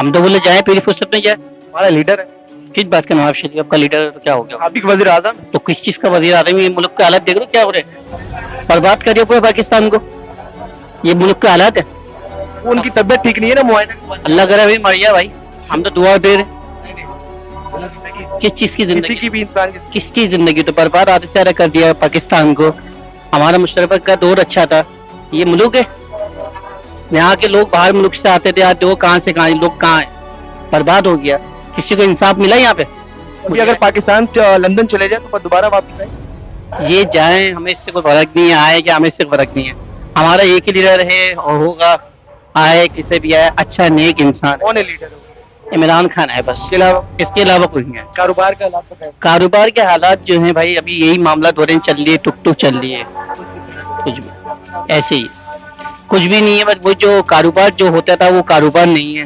हम तो बोले जाए पहली फुर्सत में जाए। हमारा लीडर है किस बात का नवाब शरीफ का लीडर तो क्या हो गया? साबिक वजीर आजम। तो किस चीज का वजीर आजम? ये मुल्क के हालात देख लो क्या हो रहे हैं, बर्बाद कर दिया पूरे पाकिस्तान को। ये मुल्क के हालात है। वो उनकी तबीयत ठीक नहीं है ना, मुआयना अल्लाह करे अभी मर गया भाई, हम तो दुआ दे रहे। किस चीज की किसी जिंदगी, की भी इंसान की किसकी जिंदगी? तो बर्बाद आधे से कर दिया पाकिस्तान को। हमारा मुशर्रफ का दौर अच्छा था। ये मुल्क है, यहाँ के लोग बाहर मुल्क से आते थे, आते वो कहाँ से कहाँ, लोग कहाँ है, बर्बाद हो गया। किसी को इंसाफ मिला यहाँ पे? अभी अगर पाकिस्तान लंदन चले जाए तो दोबारा वापस आए। ये जाए, हमें इससे कोई फर्क नहीं है, आए क्या हमें इससे फर्क नहीं है। हमारा एक ही लीडर है और होगा, आए किसे भी आए, अच्छा नेक इंसान कौन है लीडर? इमरान खान है बस, इसके अलावा कोई नहीं है। कारोबार का हालात बताएं। कारोबार के हालात जो हैं भाई, अभी यही मामला हो रहे हैं, चल रही है, टुक टुक चल रही है, कुछ भी ऐसे ही कुछ भी नहीं है। बस वो जो कारोबार जो होता था वो कारोबार नहीं है।